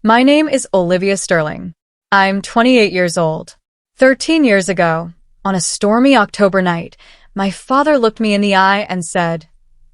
My name is Olivia Sterling. I'm 28 years old. 13 years ago, on a stormy October night, my father looked me in the eye and said,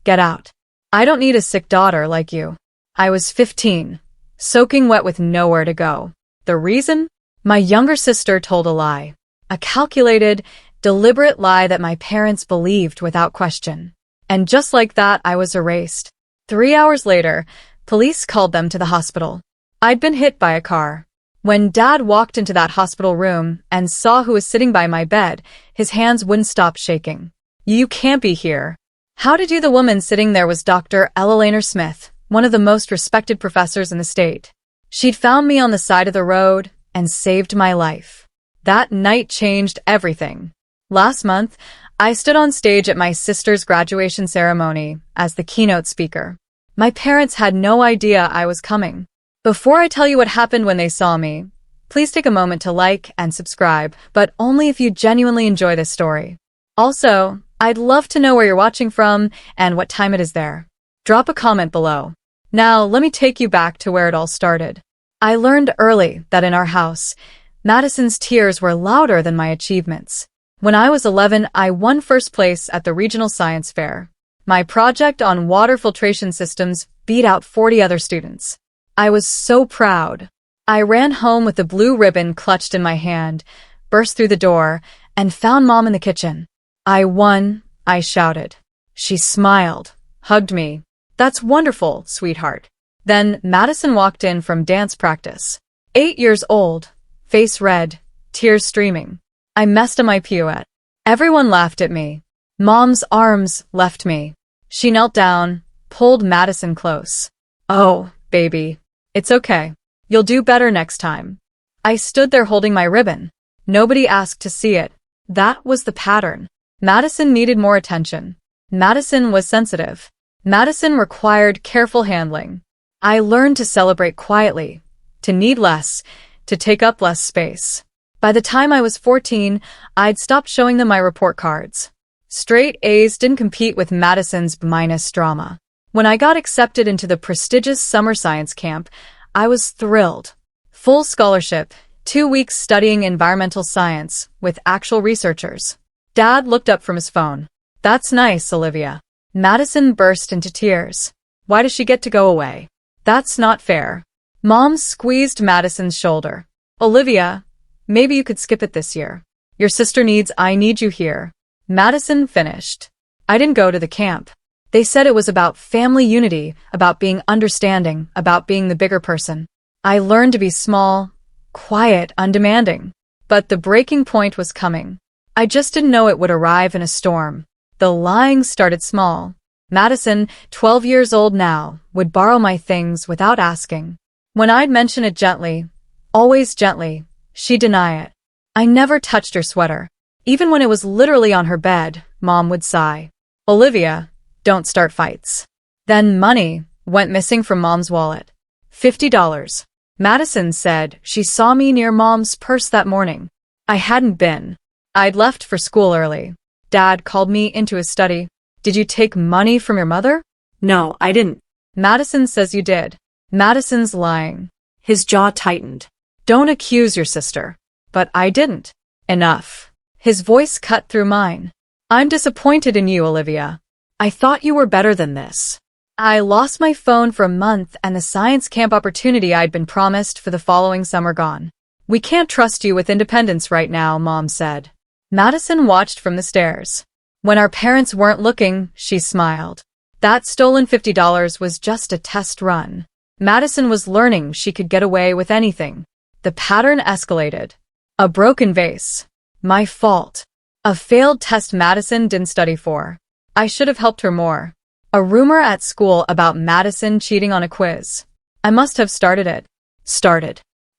"Get out. I don't need a sick daughter like you." I was 15, soaking wet with nowhere to go. The reason? My younger sister told a lie. A calculated, deliberate lie that my parents believed without question. And just like that, I was erased. 3 hours later, police called them to the hospital. I'd been hit by a car. When Dad walked into that hospital room and saw who was sitting by my bed, his hands wouldn't stop shaking. "You can't be here." How did you? The woman sitting there was Dr. Ella Smith, one of the most respected professors in the state. She'd found me on the side of the road and saved my life. That night changed everything. Last month, I stood on stage at my sister's graduation ceremony as the keynote speaker. My parents had no idea I was coming. Before I tell you what happened when they saw me, please take a moment to like and subscribe, but only if you genuinely enjoy this story. Also, I'd love to know where you're watching from and what time it is there. Drop a comment below. Now, let me take you back to where it all started. I learned early that in our house, Madison's tears were louder than my achievements. When I was 11, I won first place at the regional science fair. My project on water filtration systems beat out 40 other students. I was so proud. I ran home with the blue ribbon clutched in my hand, burst through the door, and found Mom in the kitchen. "I won," I shouted. She smiled, hugged me. "That's wonderful, sweetheart." Then Madison walked in from dance practice. 8 years old, face red, tears streaming. I messed up my pirouette. Everyone laughed at me. Mom's arms left me. She knelt down, pulled Madison close. "Oh, baby. It's okay. You'll do better next time." I stood there holding my ribbon. Nobody asked to see it. That was the pattern. Madison needed more attention. Madison was sensitive. Madison required careful handling. I learned to celebrate quietly, to need less, to take up less space. By the time I was 14, I'd stopped showing them my report cards. Straight A's didn't compete with Madison's B- drama. When I got accepted into the prestigious summer science camp, I was thrilled. Full scholarship, 2 weeks studying environmental science with actual researchers. Dad looked up from his phone. "That's nice, Olivia." Madison burst into tears. "Why does she get to go away? That's not fair." Mom squeezed Madison's shoulder. "Olivia, maybe you could skip it this year. Your sister needs, I need you here." Madison finished. I didn't go to the camp. They said it was about family unity, about being understanding, about being the bigger person. I learned to be small, quiet, undemanding. But the breaking point was coming. I just didn't know it would arrive in a storm. The lying started small. Madison, 12 years old now, would borrow my things without asking. When I'd mention it gently, always gently, she'd deny it. I never touched her sweater. Even when it was literally on her bed, Mom would sigh. "Olivia, don't start fights." Then money went missing from Mom's wallet. $50. Madison said she saw me near Mom's purse that morning. I hadn't been. I'd left for school early. Dad called me into his study. "Did you take money from your mother?" "No, I didn't." "Madison says you did." Madison's lying. His jaw tightened. "Don't accuse your sister." "But I didn't." "Enough." His voice cut through mine. "I'm disappointed in you, Olivia. I thought you were better than this." I lost my phone for a month and the science camp opportunity I'd been promised for the following summer gone. "We can't trust you with independence right now," Mom said. Madison watched from the stairs. When our parents weren't looking, she smiled. That stolen $50 was just a test run. Madison was learning she could get away with anything. The pattern escalated. A broken vase. My fault. A failed test Madison didn't study for. I should have helped her more. A rumor at school about Madison cheating on a quiz. I must have started it.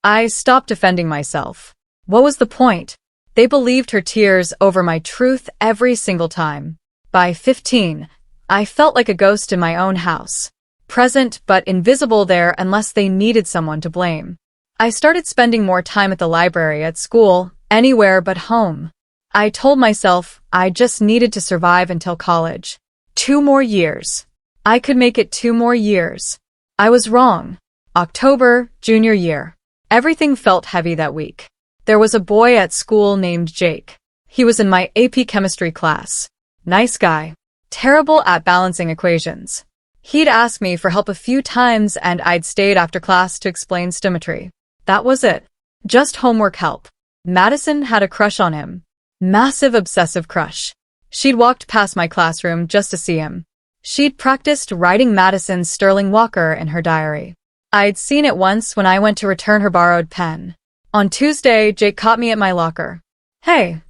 I stopped defending myself. What was the point? They believed her tears over my truth every single time. By 15, I felt like a ghost in my own house. Present but invisible there unless they needed someone to blame. I started spending more time at the library, at school, anywhere but home. I told myself I just needed to survive until college. 2 more years. I could make it 2 more years. I was wrong. October, junior year. Everything felt heavy that week. There was a boy at school named Jake. He was in my AP chemistry class. Nice guy. Terrible at balancing equations. He'd asked me for help a few times and I'd stayed after class to explain stoichiometry. That was it. Just homework help. Madison had a crush on him. Massive obsessive crush. She'd walked past my classroom just to see him. She'd practiced writing Madison's Sterling Walker in her diary. I'd seen it once when I went to return her borrowed pen. On Tuesday, Jake caught me at my locker. Hey,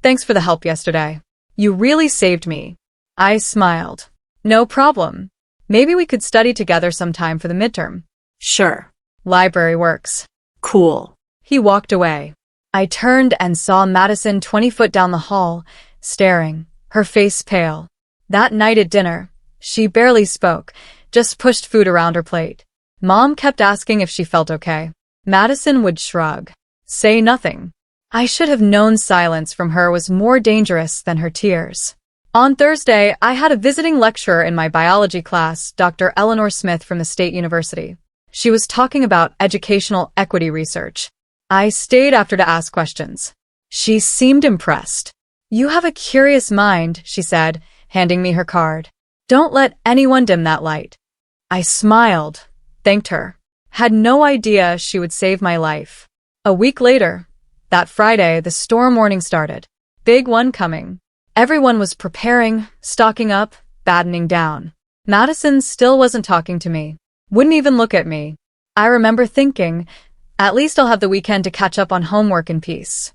thanks for the help yesterday. You really saved me. I smiled. No problem. Maybe we could study together sometime for the midterm. Sure. Library works. Cool. He walked away. I turned and saw Madison 20 foot down the hall, staring, her face pale. That night at dinner, she barely spoke, just pushed food around her plate. Mom kept asking if she felt okay. Madison would shrug. Say nothing. I should have known silence from her was more dangerous than her tears. On Thursday, I had a visiting lecturer in my biology class, Dr. Eleanor Smith from the State University. She was talking about educational equity research. I stayed after to ask questions. She seemed impressed. You have a curious mind, she said, handing me her card. Don't let anyone dim that light. I smiled, thanked her. Had no idea she would save my life. A week later, that Friday, the storm warning started. Big one coming. Everyone was preparing, stocking up, battening down. Madison still wasn't talking to me. Wouldn't even look at me. I remember thinking, at least I'll have the weekend to catch up on homework in peace.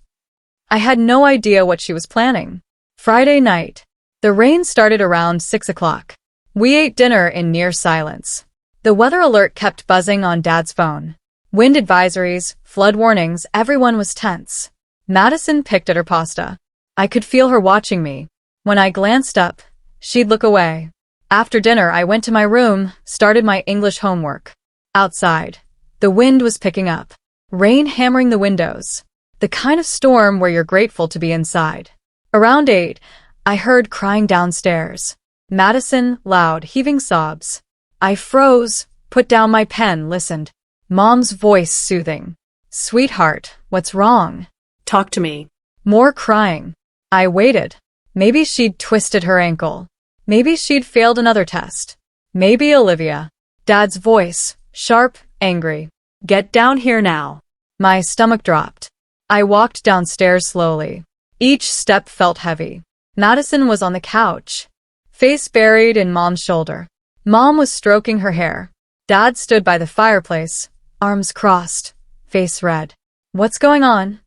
I had no idea what she was planning. Friday night. The rain started around 6 o'clock. We ate dinner in near silence. The weather alert kept buzzing on Dad's phone. Wind advisories, flood warnings, everyone was tense. Madison picked at her pasta. I could feel her watching me. When I glanced up, she'd look away. After dinner, I went to my room, started my English homework. Outside, the wind was picking up. Rain hammering the windows. The kind of storm where you're grateful to be inside. Around 8, I heard crying downstairs. Madison, loud, heaving sobs. I froze, put down my pen, listened. Mom's voice soothing. Sweetheart, what's wrong? Talk to me. More crying. I waited. Maybe she'd twisted her ankle. Maybe she'd failed another test. Maybe Olivia. Dad's voice, sharp, angry. Get down here now. My stomach dropped. I walked downstairs slowly. Each step felt heavy. Madison was on the couch, face buried in Mom's shoulder. Mom was stroking her hair. Dad stood by the fireplace, arms crossed, face red. What's going on?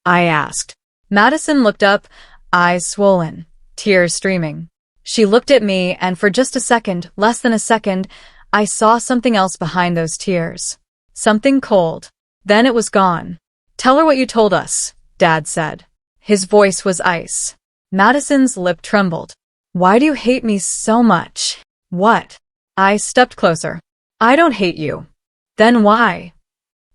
I asked. Madison looked up, eyes swollen, tears streaming. She looked at me, and for just a second, less than a second, I saw something else behind those tears. Something cold. Then it was gone. Tell her what you told us, Dad said. His voice was ice. Madison's lip trembled. Why do you hate me so much? What? I stepped closer. I don't hate you. Then why?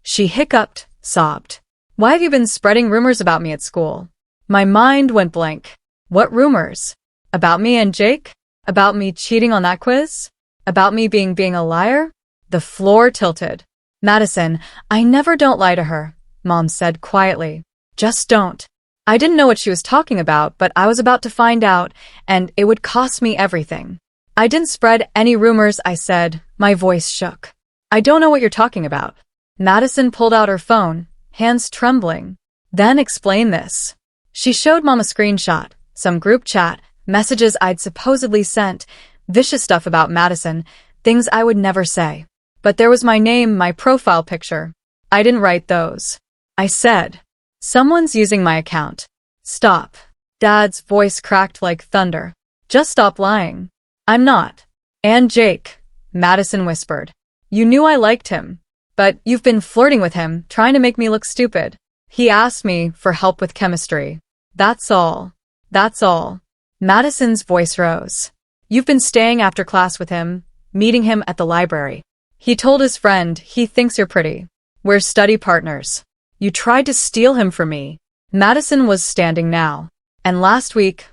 She hiccuped, sobbed. Why have you been spreading rumors about me at school? My mind went blank. What rumors? About me and Jake? About me cheating on that quiz? About me being a liar? The floor tilted. Madison, I never don't lie to her, Mom said quietly. Just don't. I didn't know what she was talking about, but I was about to find out, and it would cost me everything. I didn't spread any rumors, I said. My voice shook. I don't know what you're talking about. Madison pulled out her phone, hands trembling. Then explain this. She showed Mom a screenshot, some group chat, messages I'd supposedly sent, vicious stuff about Madison, things I would never say. But there was my name, my profile picture. I didn't write those. I said, someone's using my account. Stop. Dad's voice cracked like thunder. Just stop lying. I'm not. And Jake, Madison whispered. You knew I liked him. But you've been flirting with him, trying to make me look stupid. He asked me for help with chemistry. That's all. That's all. Madison's voice rose. You've been staying after class with him, meeting him at the library. He told his friend he thinks you're pretty. We're study partners. You tried to steal him from me. Madison was standing now. And last week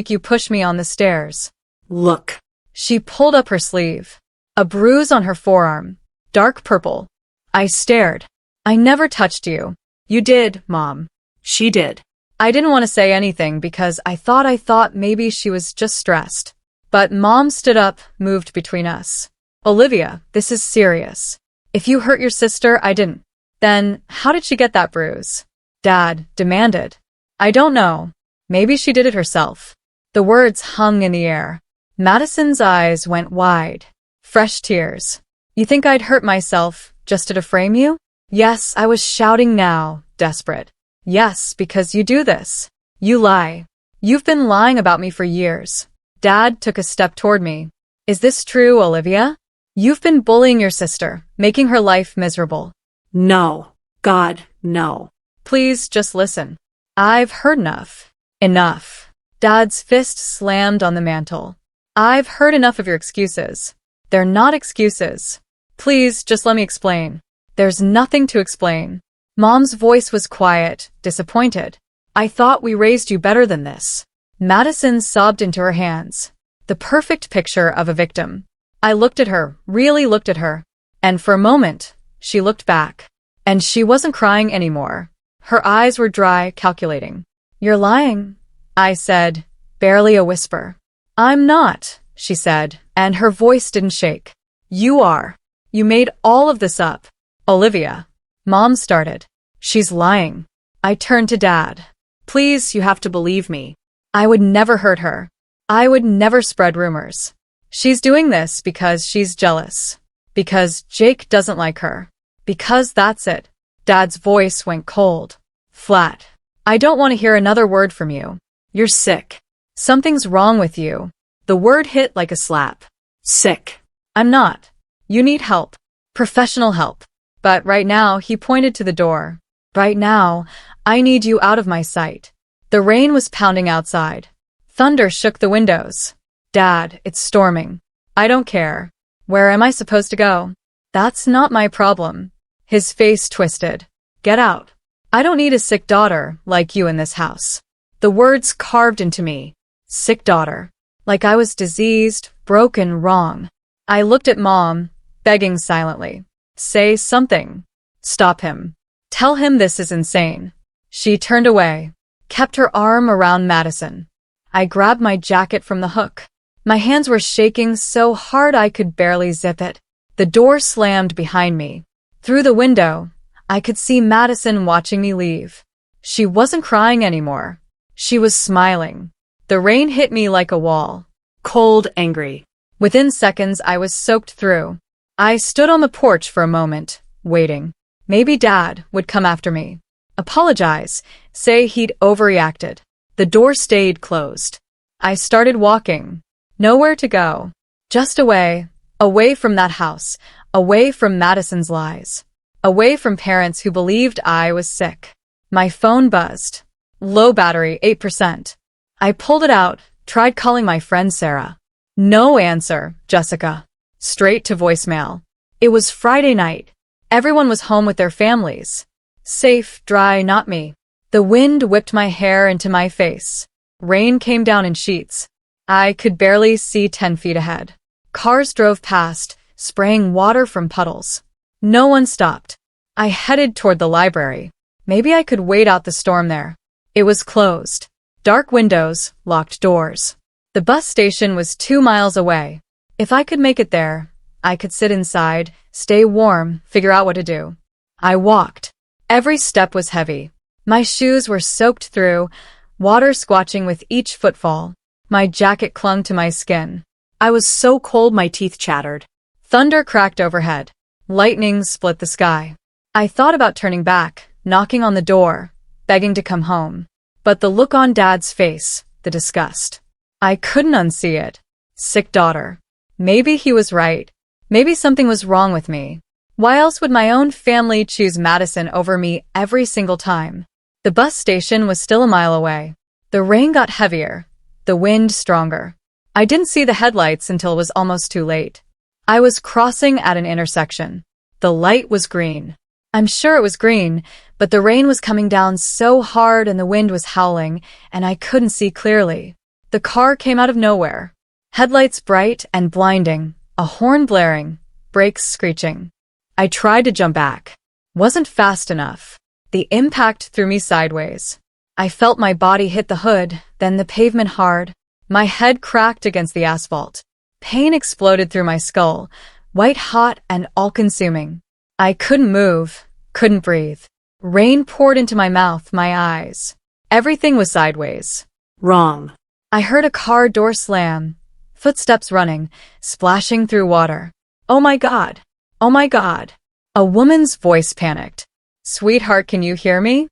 you pushed me on the stairs. Look. She pulled up her sleeve. A bruise on her forearm. Dark purple. I stared. I never touched you. You did, Mom. She did. I didn't want to say anything because I thought maybe she was just stressed. But Mom stood up, moved between us. Olivia, this is serious. If you hurt your sister, I didn't. Then, how did she get that bruise? Dad demanded. I don't know. Maybe she did it herself. The words hung in the air. Madison's eyes went wide. Fresh tears. You think I'd hurt myself just to defame you? Yes, I was shouting now, desperate. Yes, because you do this. You lie. You've been lying about me for years. Dad took a step toward me. Is this true, Olivia? You've been bullying your sister, making her life miserable. No. God, no. Please just listen. I've heard enough. Enough. Dad's fist slammed on the mantel. I've heard enough of your excuses. They're not excuses. Please just let me explain. There's nothing to explain. Mom's voice was quiet, disappointed. I thought we raised you better than this. Madison sobbed into her hands. The perfect picture of a victim. I looked at her, really looked at her. And for a moment, she looked back. And she wasn't crying anymore. Her eyes were dry, calculating. You're lying, I said, barely a whisper. I'm not, she said, and her voice didn't shake. You are. You made all of this up. Olivia. Mom started. She's lying. I turned to Dad. Please, you have to believe me. I would never hurt her. I would never spread rumors. She's doing this because she's jealous. Because Jake doesn't like her. Because that's it. Dad's voice went cold. Flat. I don't want to hear another word from you. You're sick. Something's wrong with you. The word hit like a slap. Sick. I'm not. You need help. Professional help. But right now, he pointed to the door. Right now, I need you out of my sight. The rain was pounding outside. Thunder shook the windows. Dad, it's storming. I don't care. Where am I supposed to go? That's not my problem. His face twisted. Get out. I don't need a sick daughter like you in this house. The words carved into me. Sick daughter. Like I was diseased, broken, wrong. I looked at Mom, begging silently. Say something. Stop him. Tell him this is insane. She turned away, kept her arm around Madison. I grabbed my jacket from the hook. My hands were shaking so hard I could barely zip it. The door slammed behind me. Through the window, I could see Madison watching me leave. She wasn't crying anymore. She was smiling. The rain hit me like a wall. Cold, angry. Within seconds, I was soaked through. I stood on the porch for a moment, waiting. Maybe Dad would come after me. Apologize, say he'd overreacted. The door stayed closed. I started walking. Nowhere to go. Just away. Away from that house. Away from Madison's lies. Away from parents who believed I was sick. My phone buzzed. Low battery, 8%. I pulled it out, tried calling my friend Sarah. No answer, Jessica. Straight to voicemail. It was Friday night. Everyone was home with their families. Safe, dry, not me. The wind whipped my hair into my face. Rain came down in sheets. I could barely see 10 feet ahead. Cars drove past, spraying water from puddles. No one stopped. I headed toward the library. Maybe I could wait out the storm there. It was closed. Dark windows, locked doors. The bus station was 2 miles away. If I could make it there, I could sit inside, stay warm, figure out what to do. I walked. Every step was heavy. My shoes were soaked through, water squatching with each footfall. My jacket clung to my skin. I was so cold my teeth chattered. Thunder cracked overhead. Lightning split the sky. I thought about turning back, knocking on the door, begging to come home. But the look on Dad's face, the disgust. I couldn't unsee it. Sick daughter. Maybe he was right. Maybe something was wrong with me. Why else would my own family choose Madison over me every single time? The bus station was still a mile away. The rain got heavier, the wind stronger. I didn't see the headlights until it was almost too late. I was crossing at an intersection. The light was green. I'm sure it was green, but the rain was coming down so hard and the wind was howling, and I couldn't see clearly. The car came out of nowhere. Headlights bright and blinding, a horn blaring, brakes screeching. I tried to jump back. Wasn't fast enough. The impact threw me sideways. I felt my body hit the hood, then the pavement hard. My head cracked against the asphalt. Pain exploded through my skull, white hot and all-consuming. I couldn't move, couldn't breathe. Rain poured into my mouth, my eyes. Everything was sideways. Wrong. I heard a car door slam, footsteps running, splashing through water. Oh my God! Oh my God! A woman's voice panicked. Sweetheart, can you hear me?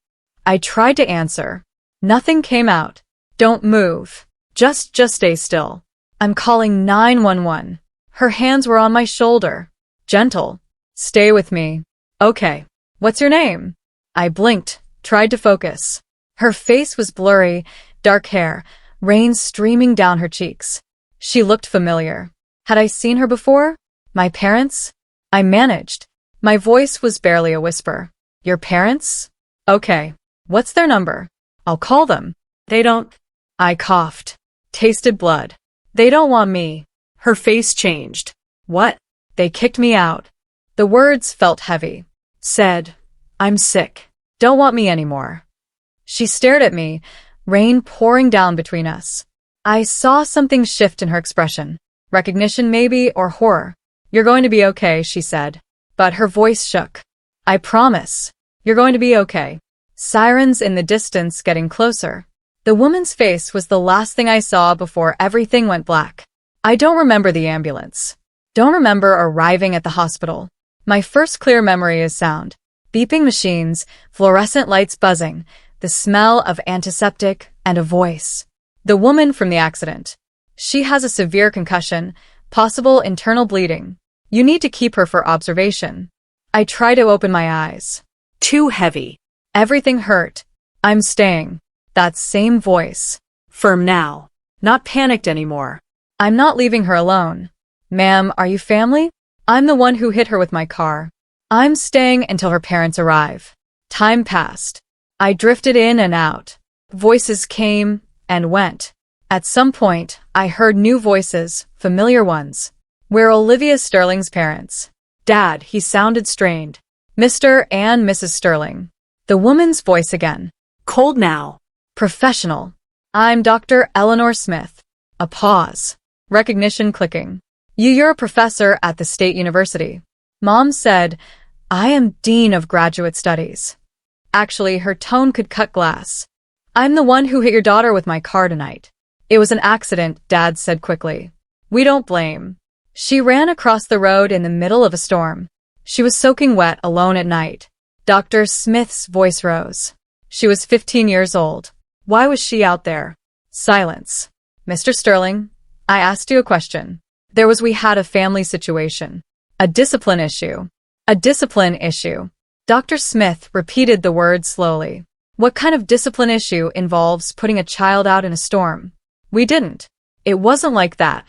I tried to answer. Nothing came out. Don't move. Just stay still. I'm calling 911. Her hands were on my shoulder. Gentle. Stay with me. Okay. What's your name? I blinked, tried to focus. Her face was blurry, dark hair, rain streaming down her cheeks. She looked familiar. Had I seen her before? My parents? I managed. My voice was barely a whisper. Your parents? Okay. What's their number? I'll call them. They don't. I coughed. Tasted blood. They don't want me. Her face changed. What? They kicked me out. The words felt heavy. Said, I'm sick. Don't want me anymore. She stared at me, rain pouring down between us. I saw something shift in her expression. Recognition maybe, or horror. You're going to be okay, she said. But her voice shook. I promise. You're going to be okay. Sirens in the distance getting closer. The woman's face was the last thing I saw before everything went black. I don't remember the ambulance. Don't remember arriving at the hospital. My first clear memory is sound. Beeping machines, fluorescent lights buzzing, the smell of antiseptic, and a voice. The woman from the accident. She has a severe concussion, possible internal bleeding. You need to keep her for observation. I try to open my eyes. Too heavy. Everything hurt. I'm staying. That same voice. Firm now. Not panicked anymore. I'm not leaving her alone. Ma'am, are you family? I'm the one who hit her with my car. I'm staying until her parents arrive. Time passed. I drifted in and out. Voices came and went. At some point, I heard new voices, familiar ones. We're Olivia Sterling's parents. Dad, he sounded strained. Mr. and Mrs. Sterling. The woman's voice again. Cold now. Professional. I'm Dr. Eleanor Smith. A pause. Recognition clicking. You're a professor at the State University. Mom said, I am Dean of Graduate Studies. Actually, her tone could cut glass. I'm the one who hit your daughter with my car tonight. It was an accident, Dad said quickly. We don't blame. She ran across the road in the middle of a storm. She was soaking wet alone at night. Dr. Smith's voice rose. She was 15 years old. Why was she out there? Silence. Mr. Sterling, I asked you a question. We had a family situation. A discipline issue. A discipline issue. Dr. Smith repeated the words slowly. What kind of discipline issue involves putting a child out in a storm? We didn't. It wasn't like that.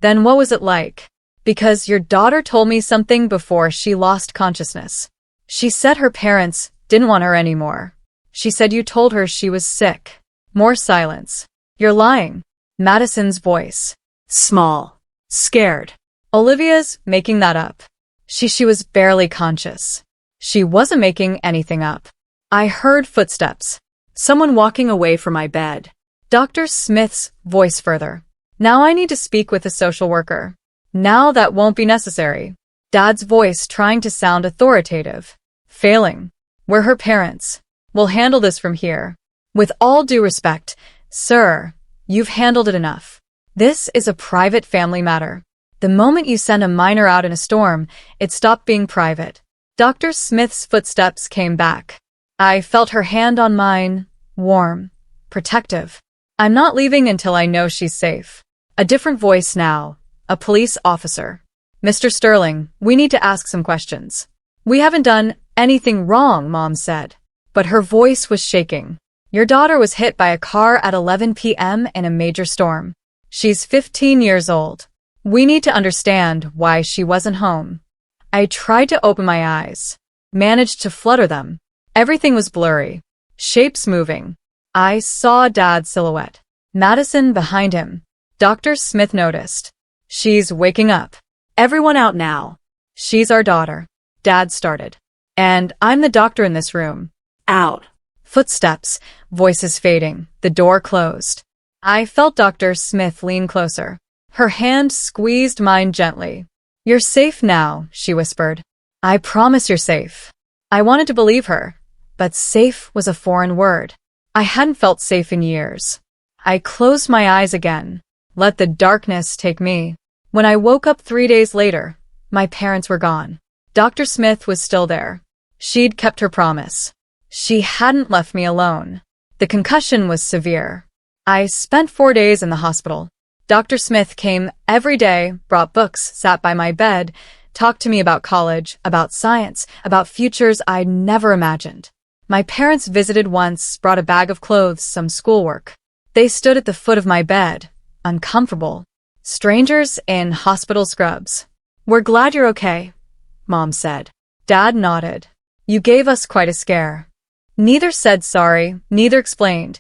Then what was it like? Because your daughter told me something before she lost consciousness. She said her parents didn't want her anymore. She said you told her she was sick. More silence. You're lying. Madison's voice. Small. Scared. Olivia's making that up. She was barely conscious. She wasn't making anything up. I heard footsteps. Someone walking away from my bed. Dr. Smith's voice further. Now I need to speak with a social worker. Now that won't be necessary. Dad's voice trying to sound authoritative. Failing. We're her parents. We'll handle this from here. With all due respect, sir, you've handled it enough. This is a private family matter. The moment you send a minor out in a storm, it stopped being private. Dr. Smith's footsteps came back. I felt her hand on mine, warm, protective. I'm not leaving until I know she's safe. A different voice now, a police officer. Mr. Sterling, we need to ask some questions. We haven't done anything wrong, Mom said. But her voice was shaking. Your daughter was hit by a car at 11 p.m. in a major storm. She's 15 years old. We need to understand why she wasn't home. I tried to open my eyes, managed to flutter them. Everything was blurry, shapes moving. I saw Dad's silhouette. Madison behind him. Dr. Smith noticed. She's waking up. Everyone out now. She's our daughter. Dad started. And I'm the doctor in this room. Out. Footsteps, voices fading, the door closed. I felt Dr. Smith lean closer. Her hand squeezed mine gently. You're safe now, she whispered. I promise you're safe. I wanted to believe her, but safe was a foreign word. I hadn't felt safe in years. I closed my eyes again. Let the darkness take me. When I woke up 3 days later, my parents were gone. Dr. Smith was still there. She'd kept her promise. She hadn't left me alone. The concussion was severe. I spent 4 days in the hospital. Dr. Smith came every day, brought books, sat by my bed, talked to me about college, about science, about futures I'd never imagined. My parents visited once, brought a bag of clothes, some schoolwork. They stood at the foot of my bed, uncomfortable. Strangers in hospital scrubs. We're glad you're okay, Mom said. Dad nodded. You gave us quite a scare. Neither said sorry, neither explained,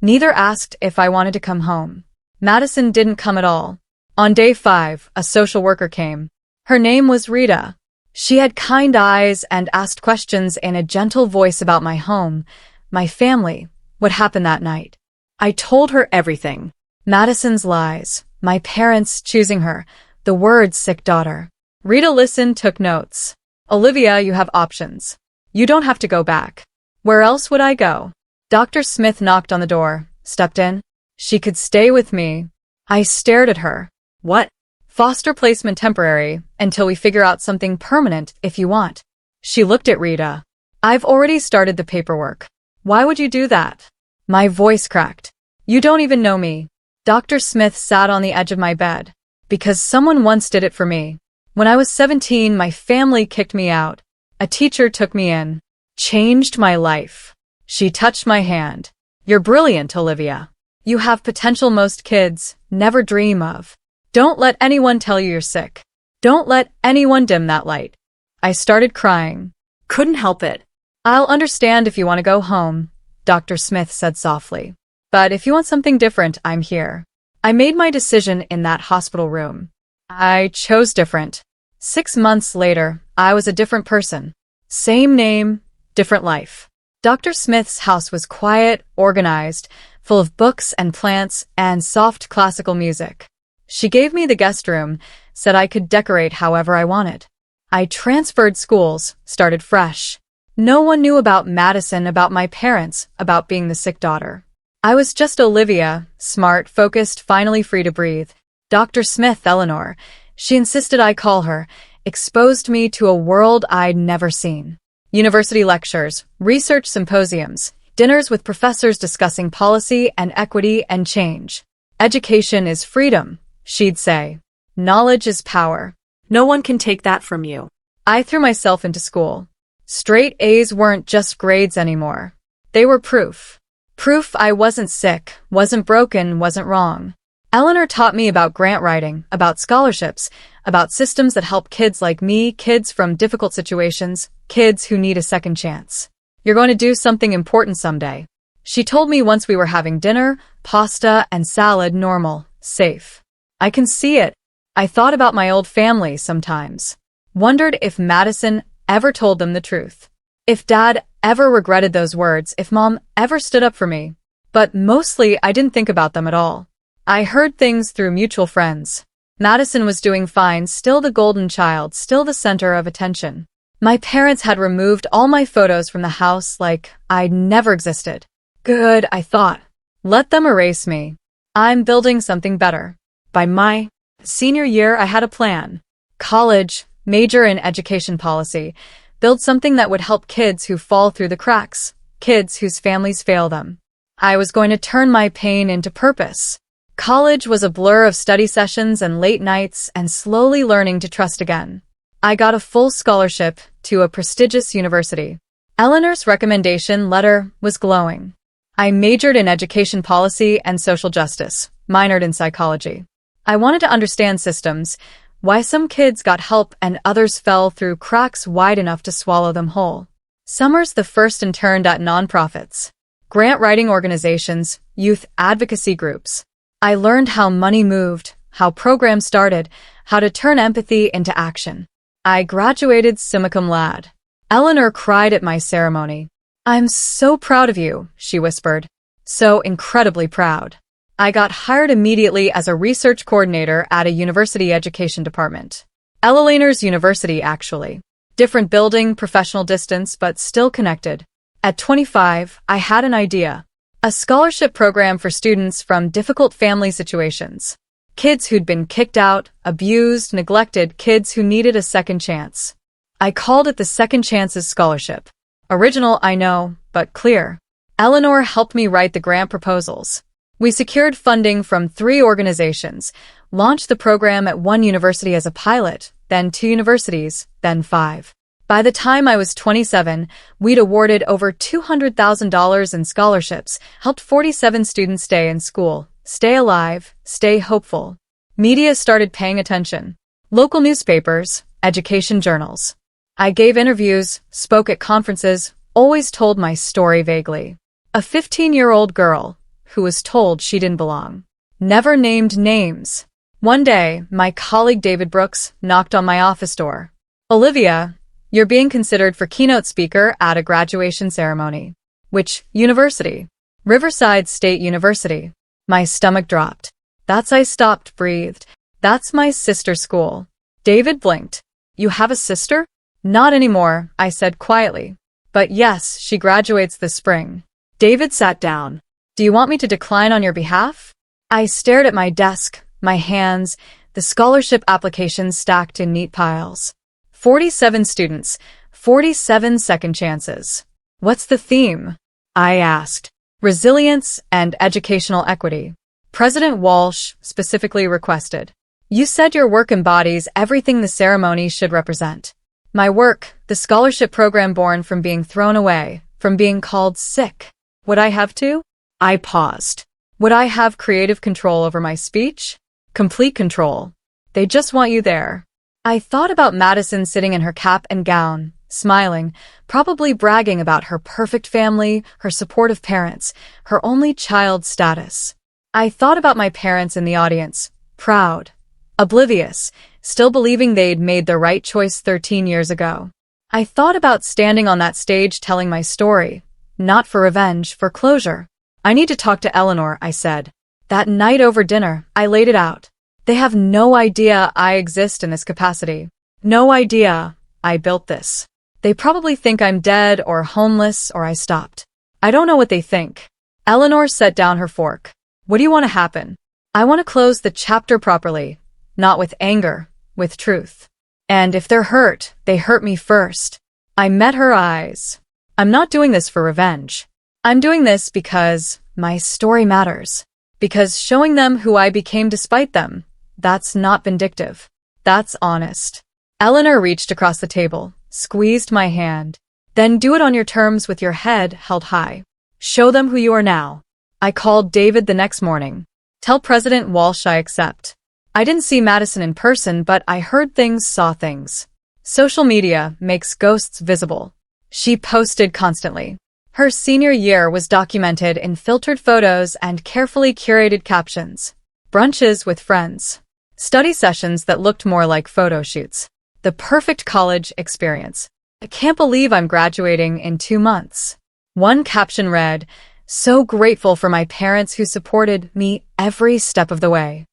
neither asked if I wanted to come home. Madison didn't come at all. On day 5, a social worker came. Her name was Rita. She had kind eyes and asked questions in a gentle voice about my home, my family, what happened that night. I told her everything. Madison's lies, my parents choosing her, the words sick daughter. Rita listened, took notes. Olivia, you have options. You don't have to go back. Where else would I go? Dr. Smith knocked on the door, stepped in. She could stay with me. I stared at her. What? Foster placement temporary, until we figure out something permanent if you want. She looked at Rita. I've already started the paperwork. Why would you do that? My voice cracked. You don't even know me. Dr. Smith sat on the edge of my bed. Because someone once did it for me. When I was 17, my family kicked me out. A teacher took me in. Changed my life. She touched my hand. You're brilliant, Olivia. You have potential most kids never dream of. Don't let anyone tell you you're sick. Don't let anyone dim that light. I started crying. Couldn't help it. I'll understand if you want to go home, Dr. Smith said softly. But if you want something different, I'm here. I made my decision in that hospital room. I chose different. 6 months later, I was a different person. Same name, different life. Dr. Smith's house was quiet, organized, full of books and plants and soft classical music. She gave me the guest room, said I could decorate however I wanted. I transferred schools, started fresh. No one knew about Madison, about my parents, about being the sick daughter. I was just Olivia, smart, focused, finally free to breathe. Dr. Smith, Eleanor, she insisted I call her, exposed me to a world I'd never seen. University lectures, research symposiums, dinners with professors discussing policy and equity and change. Education is freedom, she'd say. Knowledge is power. No one can take that from you. I threw myself into school. Straight A's weren't just grades anymore. They were proof. Proof I wasn't sick, wasn't broken, wasn't wrong. Eleanor taught me about grant writing, about scholarships, about systems that help kids like me, kids from difficult situations, kids who need a second chance. You're going to do something important someday. She told me once we were having dinner, pasta and salad, normal, safe. I can see it. I thought about my old family sometimes. Wondered if Madison ever told them the truth. If Dad ever regretted those words, if Mom ever stood up for me. But mostly I didn't think about them at all. I heard things through mutual friends. Madison was doing fine, still the golden child, still the center of attention. My parents had removed all my photos from the house like I'd never existed. Good, I thought. Let them erase me. I'm building something better. By my senior year, I had a plan. College, major in education policy, build something that would help kids who fall through the cracks, kids whose families fail them. I was going to turn my pain into purpose. College was a blur of study sessions and late nights and slowly learning to trust again. I got a full scholarship to a prestigious university. Eleanor's recommendation letter was glowing. I majored in education policy and social justice, minored in psychology. I wanted to understand systems, why some kids got help and others fell through cracks wide enough to swallow them whole. Summers the first interned at nonprofits, grant writing organizations, youth advocacy groups. I learned how money moved, how programs started, how to turn empathy into action. I graduated summa cum laude. Eleanor cried at my ceremony. I'm so proud of you, she whispered. So incredibly proud. I got hired immediately as a research coordinator at a university education department. Laners University, actually. Different building, professional distance, but still connected. At 25, I had an idea. A scholarship program for students from difficult family situations. Kids who'd been kicked out, abused, neglected, kids who needed a second chance. I called it the Second Chances Scholarship. Original, I know, but clear. Eleanor helped me write the grant proposals. We secured funding from 3 organizations, launched the program at 1 university as a pilot, then 2 universities, then 5. By the time I was 27, we'd awarded over $200,000 in scholarships, helped 47 students stay in school, stay alive, stay hopeful. Media started paying attention. Local newspapers, education journals. I gave interviews, spoke at conferences, always told my story vaguely. A 15-year-old girl who was told she didn't belong. Never named names. One day, my colleague David Brooks knocked on my office door. Olivia, you're being considered for keynote speaker at a graduation ceremony. Which university? Riverside State University. My stomach dropped. I stopped, breathed. That's my sister's school. David blinked. You have a sister? Not anymore, I said quietly. But yes, she graduates this spring. David sat down. Do you want me to decline on your behalf? I stared at my desk, my hands, the scholarship applications stacked in neat piles. 47 students, 47 second chances. What's the theme? I asked. Resilience and educational equity. President Walsh specifically requested. You said your work embodies everything the ceremony should represent. My work, the scholarship program born from being thrown away, from being called sick. Would I have to? I paused. Would I have creative control over my speech? Complete control. They just want you there. I thought about Madison sitting in her cap and gown, smiling, probably bragging about her perfect family, her supportive parents, her only child status. I thought about my parents in the audience, proud, oblivious, still believing they'd made the right choice 13 years ago. I thought about standing on that stage telling my story, not for revenge, for closure. I need to talk to Eleanor, I said. That night over dinner, I laid it out. They have no idea I exist in this capacity. No idea I built this. They probably think I'm dead or homeless or I stopped. I don't know what they think. Eleanor set down her fork. What do you want to happen? I want to close the chapter properly, not with anger, with truth. And if they're hurt, they hurt me first. I met her eyes. I'm not doing this for revenge. I'm doing this because my story matters. Because showing them who I became despite them, that's not vindictive. That's honest. Eleanor reached across the table, squeezed my hand. Then do it on your terms with your head held high. Show them who you are now. I called David the next morning. Tell President Walsh I accept. I didn't see Madison in person, but I heard things, saw things. Social media makes ghosts visible. She posted constantly. Her senior year was documented in filtered photos and carefully curated captions. Brunches with friends. Study sessions that looked more like photo shoots. The perfect college experience. I can't believe I'm graduating in 2 months. One caption read, so grateful for my parents who supported me every step of the way.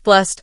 #blessed,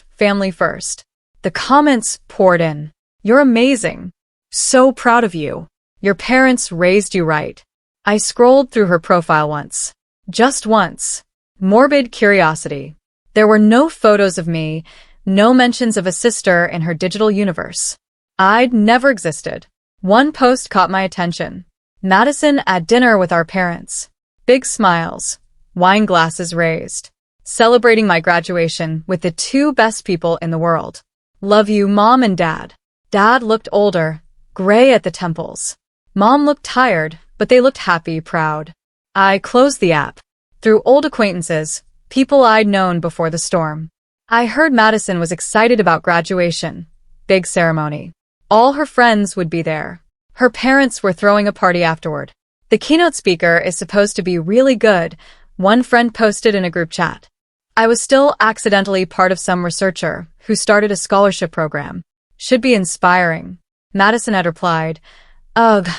#family first. The comments poured in. You're amazing. So proud of you. Your parents raised you right. I scrolled through her profile once. Just once. Morbid curiosity. There were no photos of me, no mentions of a sister in her digital universe. I'd never existed. One post caught my attention. Madison at dinner with our parents. Big smiles. Wine glasses raised. Celebrating my graduation with the 2 best people in the world. Love you, Mom and Dad. Dad looked older, gray at the temples. Mom looked tired, but they looked happy, proud. I closed the app. Through old acquaintances, people I'd known before the storm. I heard Madison was excited about graduation. Big ceremony. All her friends would be there. Her parents were throwing a party afterward. The keynote speaker is supposed to be really good, one friend posted in a group chat. I was still accidentally part of some researcher who started a scholarship program. Should be inspiring. Madison had replied, Ugh,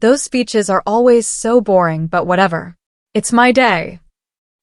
those speeches are always so boring, but whatever. It's my day.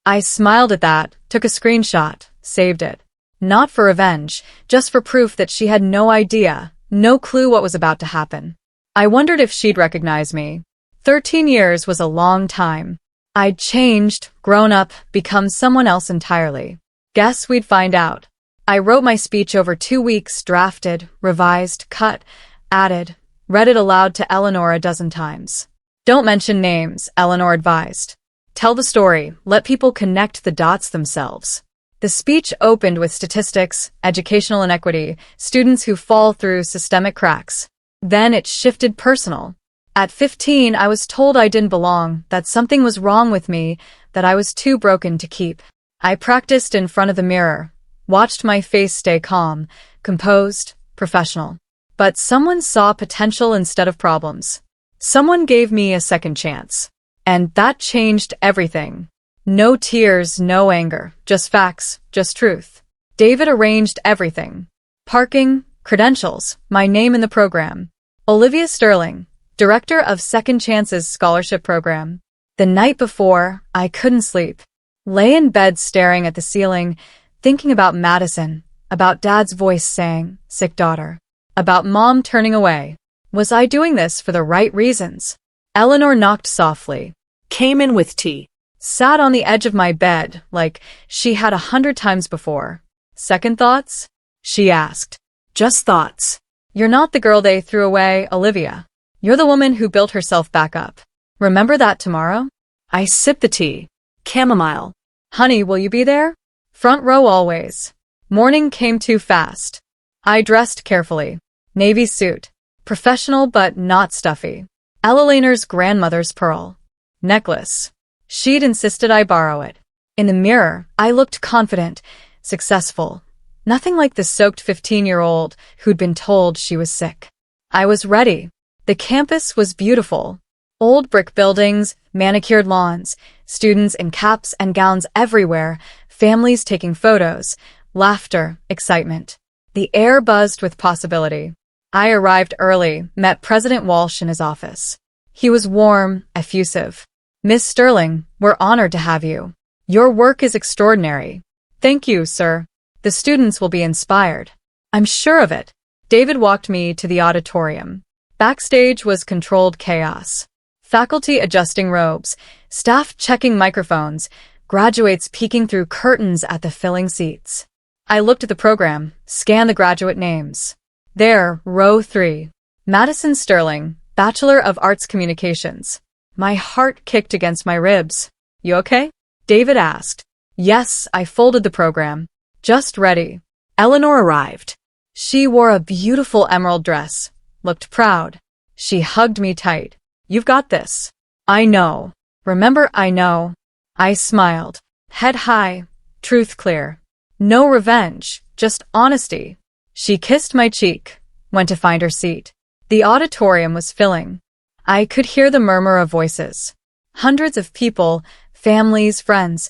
I smiled at that, took a screenshot, saved it. Not for revenge, just for proof that she had no idea, no clue what was about to happen. I wondered if she'd recognize me. 13 years was a long time. I'd changed, grown up, become someone else entirely. Guess we'd find out. I wrote my speech over 2 weeks, drafted, revised, cut, added, read it aloud to Eleanor a dozen times. Don't mention names, Eleanor advised. Tell the story, let people connect the dots themselves. The speech opened with statistics, educational inequity, students who fall through systemic cracks. Then it shifted personal. At 15, I was told I didn't belong, that something was wrong with me, that I was too broken to keep. I practiced in front of the mirror, watched my face stay calm, composed, professional. But someone saw potential instead of problems. Someone gave me a second chance. And that changed everything. No tears, no anger, just facts, just truth. David arranged everything. Parking, credentials, my name in the program. Olivia Sterling, director of Second Chance's scholarship program. The night before, I couldn't sleep. Lay in bed staring at the ceiling, thinking about Madison, about Dad's voice saying, sick daughter, about Mom turning away. Was I doing this for the right reasons? Eleanor knocked softly. Came in with tea. Sat on the edge of my bed, like she had 100 times before. Second thoughts? She asked. Just thoughts. You're not the girl they threw away, Olivia. You're the woman who built herself back up. Remember that tomorrow? I sipped the tea. Chamomile. Honey, will you be there? Front row always. Morning came too fast. I dressed carefully. Navy suit. Professional but not stuffy. Eleanor's grandmother's pearl necklace. She'd insisted I borrow it. In the mirror, I looked confident, successful. Nothing like the soaked 15-year-old who'd been told she was sick. I was ready. The campus was beautiful. Old brick buildings, manicured lawns, students in caps and gowns everywhere, families taking photos, laughter, excitement. The air buzzed with possibility. I arrived early, met President Walsh in his office. He was warm, effusive. Miss Sterling, we're honored to have you. Your work is extraordinary. Thank you, sir. The students will be inspired. I'm sure of it. David walked me to the auditorium. Backstage was controlled chaos. Faculty adjusting robes, staff checking microphones, graduates peeking through curtains at the filling seats. I looked at the program, scanned the graduate names. There, row 3. Madison Sterling, Bachelor of Arts Communications. My heart kicked against my ribs. You okay? David asked. Yes, I folded the program. Just ready. Eleanor arrived. She wore a beautiful emerald dress, looked proud. She hugged me tight. You've got this. I know. Remember, I know. I smiled. Head high, truth clear. No revenge, just honesty. She kissed my cheek, went to find her seat. The auditorium was filling. I could hear the murmur of voices. Hundreds of people, families, friends,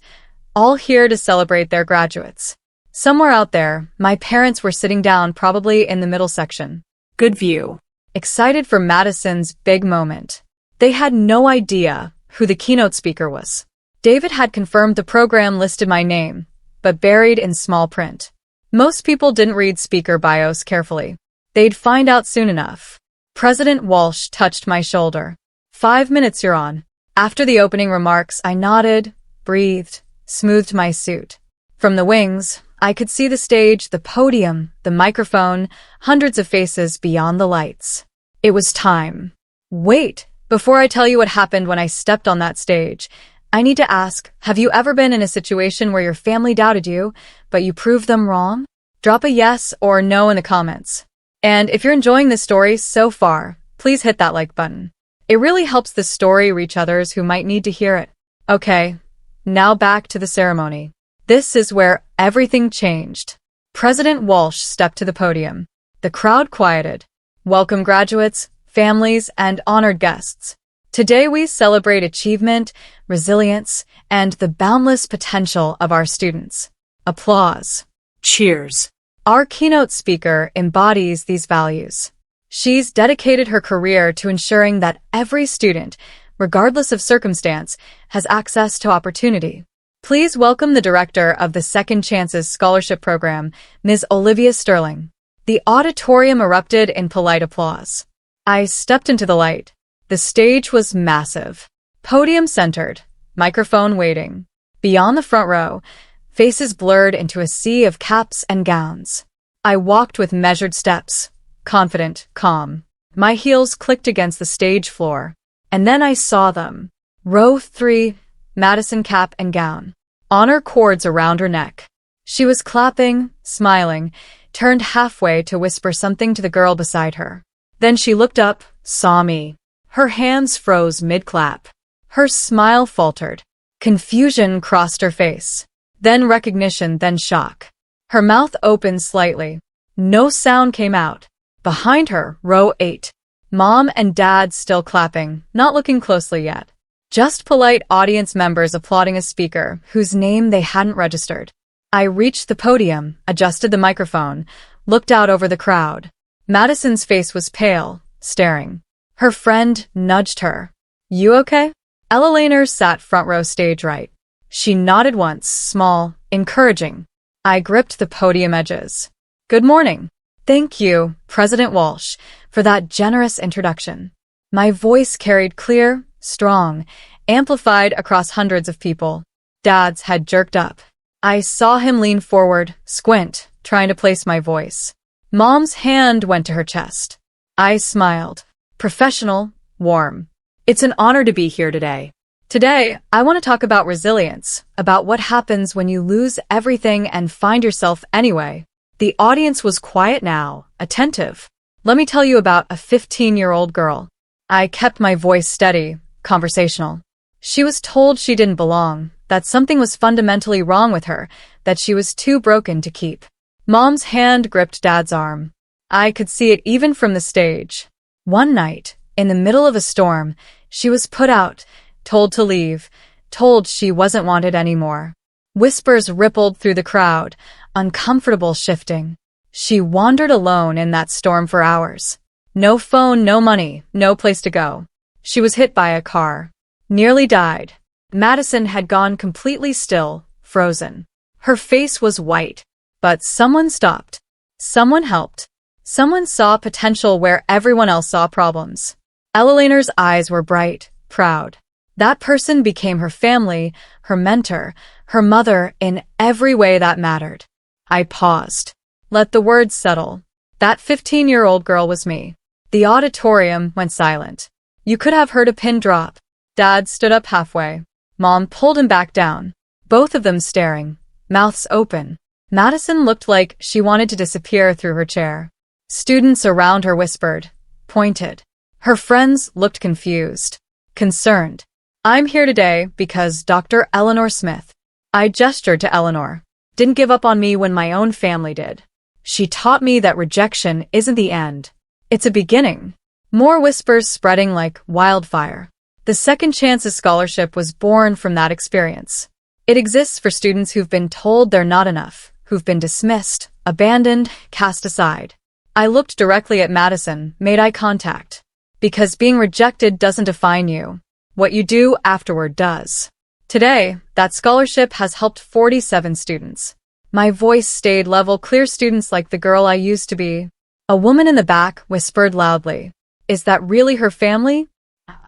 all here to celebrate their graduates. Somewhere out there, my parents were sitting down, probably in the middle section. Good view. Excited for Madison's big moment. They had no idea who the keynote speaker was. David had confirmed the program listed my name, but buried in small print. Most people didn't read speaker bios carefully. They'd find out soon enough. President Walsh touched my shoulder. 5 minutes, you're on. After the opening remarks, I nodded, breathed, smoothed my suit. From the wings, I could see the stage, the podium, the microphone, hundreds of faces beyond the lights. It was time. Wait, before I tell you what happened when I stepped on that stage, I need to ask, have you ever been in a situation where your family doubted you, but you proved them wrong? Drop a yes or no in the comments. And if you're enjoying this story so far, please hit that like button. It really helps this story reach others who might need to hear it. Okay, now back to the ceremony. This is where everything changed. President Walsh stepped to the podium. The crowd quieted. Welcome graduates, families, and honored guests. Today we celebrate achievement, resilience, and the boundless potential of our students. Applause. Cheers. Our keynote speaker embodies these values. She's dedicated her career to ensuring that every student, regardless of circumstance, has access to opportunity. Please welcome the director of the Second Chances Scholarship Program, Ms. Olivia Sterling. The auditorium erupted in polite applause. I stepped into the light. The stage was massive. Podium centered, microphone waiting. Beyond the front row, faces blurred into a sea of caps and gowns. I walked with measured steps, confident, calm. My heels clicked against the stage floor. And then I saw them. Row 3, Madison cap and gown. Honor cords around her neck. She was clapping, smiling, turned halfway to whisper something to the girl beside her. Then she looked up, saw me. Her hands froze mid-clap. Her smile faltered. Confusion crossed her face. Then recognition, then shock. Her mouth opened slightly. No sound came out. Behind her, row 8. Mom and Dad still clapping, not looking closely yet. Just polite audience members applauding a speaker whose name they hadn't registered. I reached the podium, adjusted the microphone, looked out over the crowd. Madison's face was pale, staring. Her friend nudged her. You okay? Ella Laner sat front row stage right. She nodded once, small, encouraging. I gripped the podium edges. Good morning. Thank you, President Walsh, for that generous introduction. My voice carried clear, strong, amplified across hundreds of people. Dad's head jerked up. I saw him lean forward, squint, trying to place my voice. Mom's hand went to her chest. I smiled. Professional, warm. It's an honor to be here today. Today, I want to talk about resilience, about what happens when you lose everything and find yourself anyway. The audience was quiet now, attentive. Let me tell you about a 15-year-old girl. I kept my voice steady, conversational. She was told she didn't belong, that something was fundamentally wrong with her, that she was too broken to keep. Mom's hand gripped Dad's arm. I could see it even from the stage. One night, in the middle of a storm, she was put out, told to leave, told she wasn't wanted anymore. Whispers rippled through the crowd, uncomfortable shifting. She wandered alone in that storm for hours. No phone, no money, no place to go. She was hit by a car. Nearly died. Madison had gone completely still, frozen. Her face was white. But someone stopped. Someone helped. Someone saw potential where everyone else saw problems. Ella Laner's eyes were bright, proud. That person became her family, her mentor, her mother in every way that mattered. I paused. Let the words settle. That 15-year-old girl was me. The auditorium went silent. You could have heard a pin drop. Dad stood up halfway. Mom pulled him back down. Both of them staring, mouths open. Madison looked like she wanted to disappear through her chair. Students around her whispered, pointed. Her friends looked confused, concerned. I'm here today because Dr. Eleanor Smith. I gestured to Eleanor. Didn't give up on me when my own family did. She taught me that rejection isn't the end. It's a beginning. More whispers spreading like wildfire. The Second Chances Scholarship was born from that experience. It exists for students who've been told they're not enough, who've been dismissed, abandoned, cast aside. I looked directly at Madison, made eye contact. Because being rejected doesn't define you. What you do afterward does. Today, that scholarship has helped 47 students. My voice stayed level, clear. Students like the girl I used to be. A woman in the back whispered loudly. Is that really her family?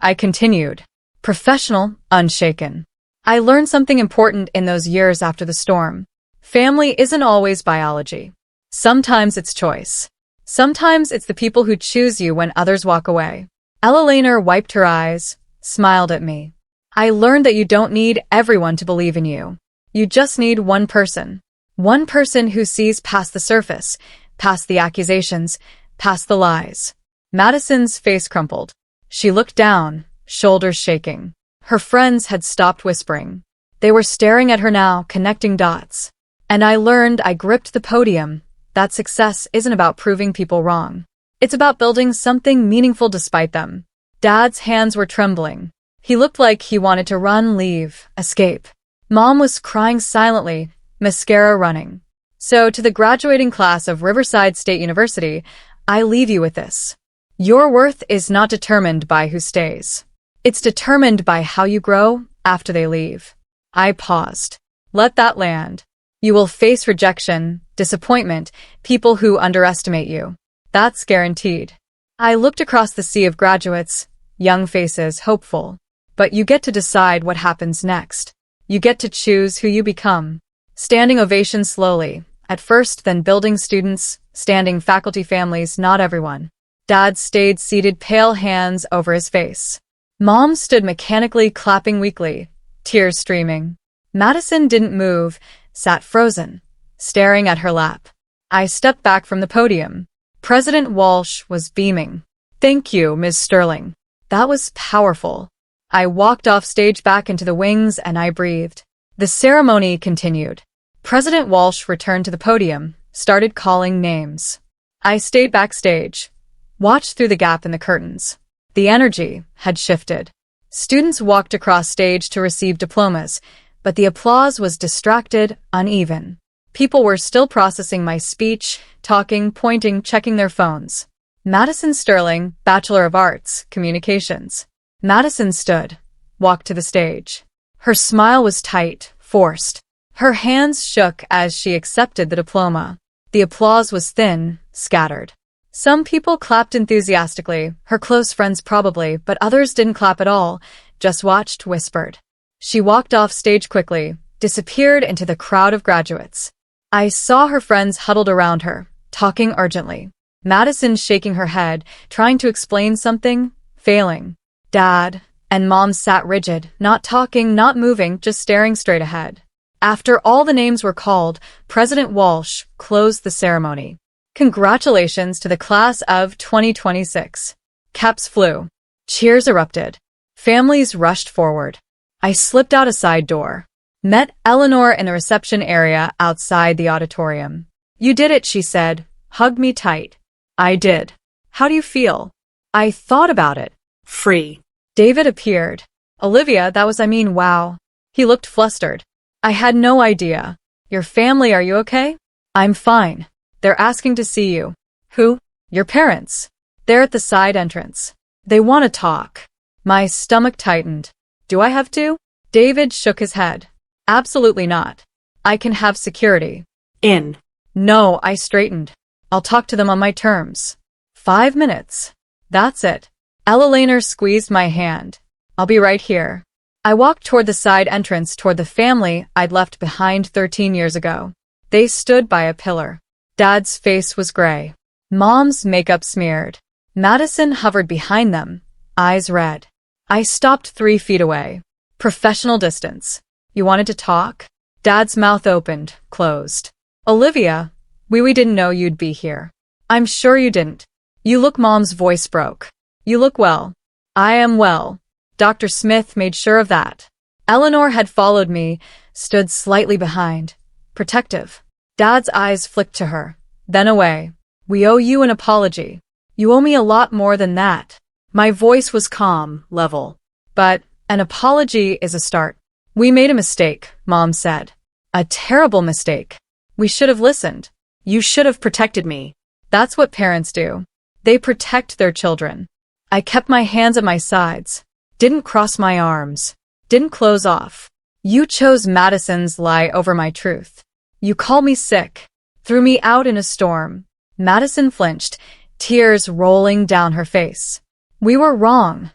I continued. Professional, unshaken. I learned something important in those years after the storm. Family isn't always biology. Sometimes it's choice. Sometimes it's the people who choose you when others walk away. Ella Laner wiped her eyes, smiled at me. I learned that you don't need everyone to believe in you. You just need one person. One person who sees past the surface, past the accusations, past the lies. Madison's face crumpled. She looked down, shoulders shaking. Her friends had stopped whispering. They were staring at her now, connecting dots. And I learned, I gripped the podium, that success isn't about proving people wrong. It's about building something meaningful despite them. Dad's hands were trembling. He looked like he wanted to run, leave, escape. Mom was crying silently, mascara running. So to the graduating class of Riverside State University, I leave you with this. Your worth is not determined by who stays. It's determined by how you grow after they leave. I paused. Let that land. You will face rejection, disappointment, people who underestimate you. That's guaranteed. I looked across the sea of graduates, young faces, hopeful. But you get to decide what happens next. You get to choose who you become. Standing ovation slowly, at first then building students, standing faculty families, not everyone. Dad stayed seated, pale hands over his face. Mom stood mechanically clapping weakly, tears streaming. Madison didn't move, sat frozen, staring at her lap. I stepped back from the podium. President Walsh was beaming. Thank you, Ms. Sterling. That was powerful. I walked off stage back into the wings and I breathed. The ceremony continued. President Walsh returned to the podium, started calling names. I stayed backstage, watched through the gap in the curtains. The energy had shifted. Students walked across stage to receive diplomas, but the applause was distracted, uneven. People were still processing my speech, talking, pointing, checking their phones. Madison Sterling, Bachelor of Arts, Communications. Madison stood, walked to the stage. Her smile was tight, forced. Her hands shook as she accepted the diploma. The applause was thin, scattered. Some people clapped enthusiastically, her close friends probably, but others didn't clap at all, just watched, whispered. She walked off stage quickly, disappeared into the crowd of graduates. I saw her friends huddled around her, talking urgently. Madison shaking her head, trying to explain something, failing. Dad and Mom sat rigid, not talking, not moving, just staring straight ahead. After all the names were called, President Walsh closed the ceremony. Congratulations to the class of 2026. Caps flew. Cheers erupted. Families rushed forward. I slipped out a side door. Met Eleanor in the reception area outside the auditorium. You did it, she said. Hugged me tight. I did. How do you feel? I thought about it. Free. David appeared. Olivia, wow. He looked flustered. I had no idea. Your family, are you okay? I'm fine. They're asking to see you. Who? Your parents. They're at the side entrance. They want to talk. My stomach tightened. Do I have to? David shook his head. Absolutely not. I can have security. In. No, I straightened. I'll talk to them on my terms. 5 minutes. That's it. Ella Lehner squeezed my hand. I'll be right here. I walked toward the side entrance toward the family I'd left behind 13 years ago. They stood by a pillar. Dad's face was gray. Mom's makeup smeared. Madison hovered behind them, eyes red. I stopped 3 feet away. Professional distance. You wanted to talk? Dad's mouth opened, closed. Olivia, we didn't know you'd be here. I'm sure you didn't. You look, Mom's voice broke. You look well. I am well. Dr. Smith made sure of that. Eleanor had followed me, stood slightly behind. Protective. Dad's eyes flicked to her, then away. We owe you an apology. You owe me a lot more than that. My voice was calm, level. But an apology is a start. We made a mistake, Mom said. A terrible mistake. We should have listened. You should have protected me. That's what parents do. They protect their children. I kept my hands at my sides. Didn't cross my arms. Didn't close off. You chose Madison's lie over my truth. You called me sick. Threw me out in a storm. Madison flinched, tears rolling down her face. We were wrong,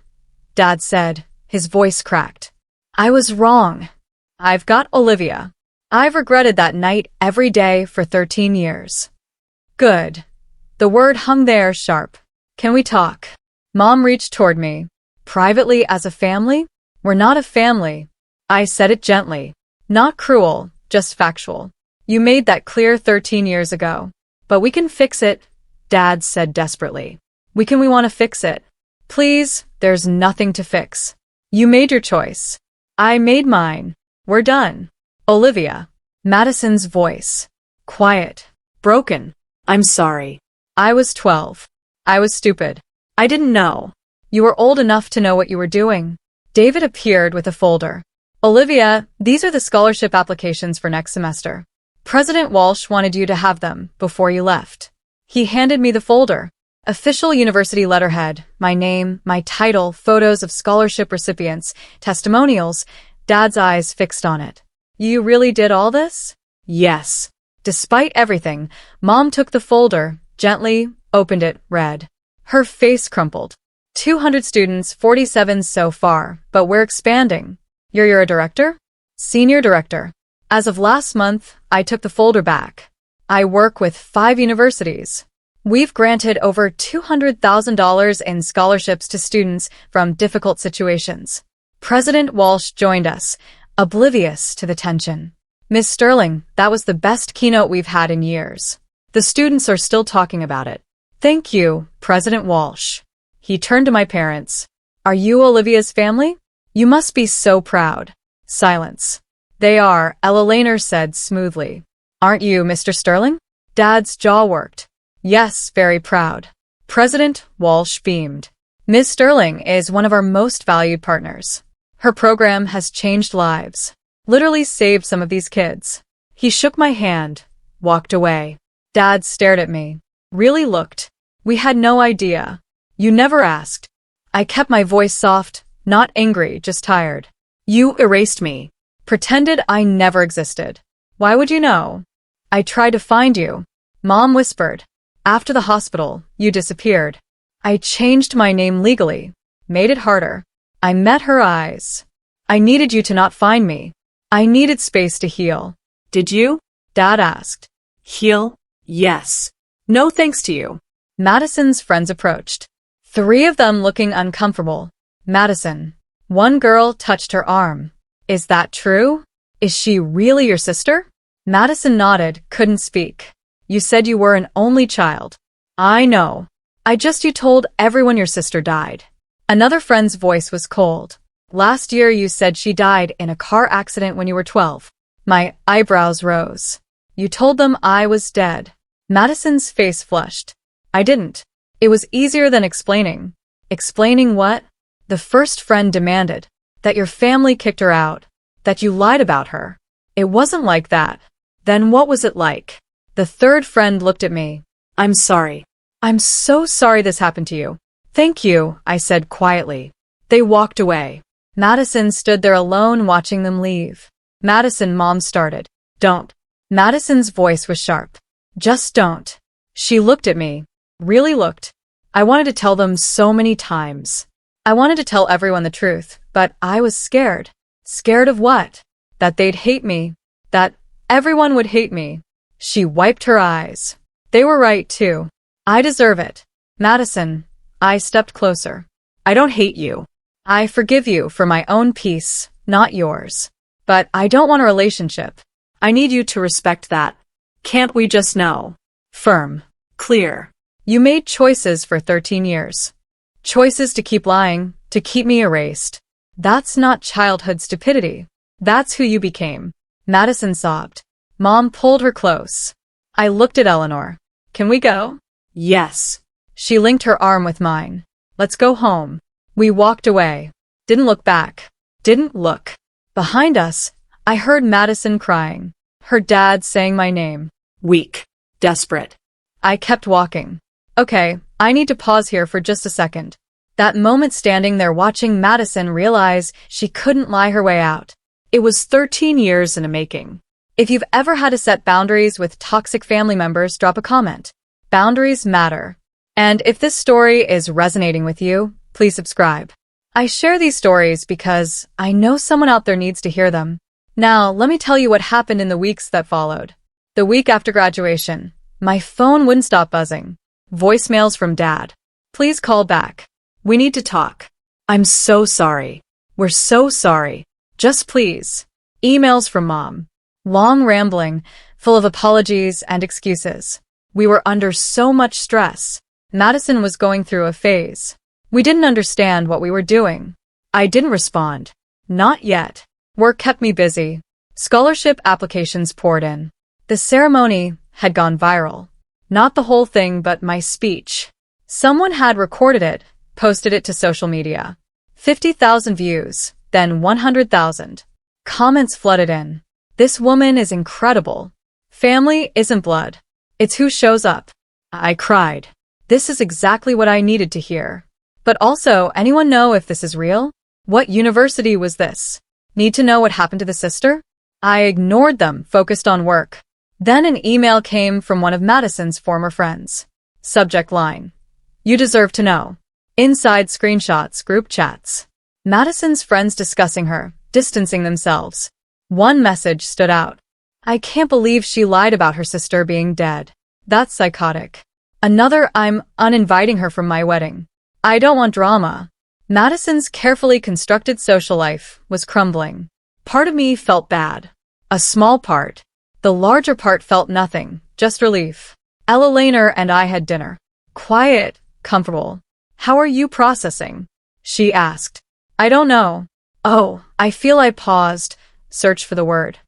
Dad said, his voice cracked. I was wrong. I've got Olivia. I've regretted that night every day for 13 years. Good. The word hung there sharp. Can we talk? Mom reached toward me. Privately, as a family? We're not a family. I said it gently. Not cruel, just factual. You made that clear 13 years ago. But we can fix it, Dad said desperately. We want to fix it. Please, there's nothing to fix. You made your choice. I made mine. We're done. Olivia. Madison's voice. Quiet. Broken. I'm sorry. I was 12. I was stupid. I didn't know. You were old enough to know what you were doing. David appeared with a folder. Olivia, these are the scholarship applications for next semester. President Walsh wanted you to have them before you left. He handed me the folder. Official university letterhead, my name, my title, photos of scholarship recipients, testimonials, Dad's eyes fixed on it. You really did all this? Yes. Despite everything, Mom took the folder, gently, opened it, read. Her face crumpled. 200 students, 47 so far, but we're expanding. You're a director? Senior director. As of last month, I took the folder back. I work with 5 universities. We've granted over $200,000 in scholarships to students from difficult situations. President Walsh joined us, oblivious to the tension. Miss Sterling, that was the best keynote we've had in years. The students are still talking about it. Thank you, President Walsh. He turned to my parents. Are you Olivia's family? You must be so proud. Silence. They are, Ella Lehner said smoothly. Aren't you, Mr. Sterling? Dad's jaw worked. Yes, very proud. President Walsh beamed. Ms. Sterling is one of our most valued partners. Her program has changed lives. Literally saved some of these kids. He shook my hand, walked away. Dad stared at me. Really looked. We had no idea. You never asked. I kept my voice soft, not angry, just tired. You erased me. Pretended I never existed. Why would you know? I tried to find you. Mom whispered. After the hospital, you disappeared. I changed my name legally. Made it harder. I met her eyes. I needed you to not find me. I needed space to heal. Did you? Dad asked. Heal? Yes. No thanks to you. Madison's friends approached. 3 of them looking uncomfortable. Madison. One girl touched her arm. Is that true? Is she really your sister? Madison nodded, couldn't speak. You said you were an only child. I know. You told everyone your sister died. Another friend's voice was cold. Last year you said she died in a car accident when you were 12. My eyebrows rose. You told them I was dead. Madison's face flushed. I didn't. It was easier than explaining. Explaining what? The first friend demanded. That your family kicked her out. That you lied about her. It wasn't like that. Then what was it like? The third friend looked at me. I'm sorry. I'm so sorry this happened to you. Thank you, I said quietly. They walked away. Madison stood there alone watching them leave. Madison, Mom started. Don't. Madison's voice was sharp. Just don't. She looked at me. Really looked. I wanted to tell them so many times. I wanted to tell everyone the truth, but I was scared. Scared of what? That they'd hate me. That everyone would hate me. She wiped her eyes. They were right, too. I deserve it. Madison. I stepped closer. I don't hate you. I forgive you for my own peace, not yours. But I don't want a relationship. I need you to respect that. Can't we just know? Firm. Clear. You made choices for 13 years. Choices to keep lying, to keep me erased. That's not childhood stupidity. That's who you became. Madison sobbed. Mom pulled her close. I looked at Eleanor. Can we go? Yes. She linked her arm with mine. Let's go home. We walked away. Didn't look back. Didn't look. Behind us, I heard Madison crying. Her dad saying my name. Weak. Desperate. I kept walking. Okay, I need to pause here for just a second. That moment standing there watching Madison realize she couldn't lie her way out. It was 13 years in the making. If you've ever had to set boundaries with toxic family members, drop a comment. Boundaries matter. And if this story is resonating with you, please subscribe. I share these stories because I know someone out there needs to hear them. Now, let me tell you what happened in the weeks that followed. The week after graduation, my phone wouldn't stop buzzing. Voicemails from Dad. Please call back. We need to talk. I'm so sorry. We're so sorry. Just please. Emails from Mom. Long rambling, full of apologies and excuses. We were under so much stress. Madison was going through a phase. We didn't understand what we were doing. I didn't respond. Not yet. Work kept me busy. Scholarship applications poured in. The ceremony had gone viral. Not the whole thing, but my speech. Someone had recorded it, posted it to social media. 50,000 views, then 100,000. Comments flooded in. This woman is incredible. Family isn't blood. It's who shows up. I cried. This is exactly what I needed to hear. But also, anyone know if this is real? What university was this? Need to know what happened to the sister? I ignored them, focused on work. Then an email came from one of Madison's former friends. Subject line: You deserve to know. Inside screenshots, group chats. Madison's friends discussing her, distancing themselves. One message stood out. I can't believe she lied about her sister being dead. That's psychotic. Another, I'm uninviting her from my wedding. I don't want drama. Madison's carefully constructed social life was crumbling. Part of me felt bad. A small part. The larger part felt nothing, just relief. Ella Laner and I had dinner. Quiet, comfortable. How are you processing? She asked. I don't know. Oh, I feel I paused, searched for the word.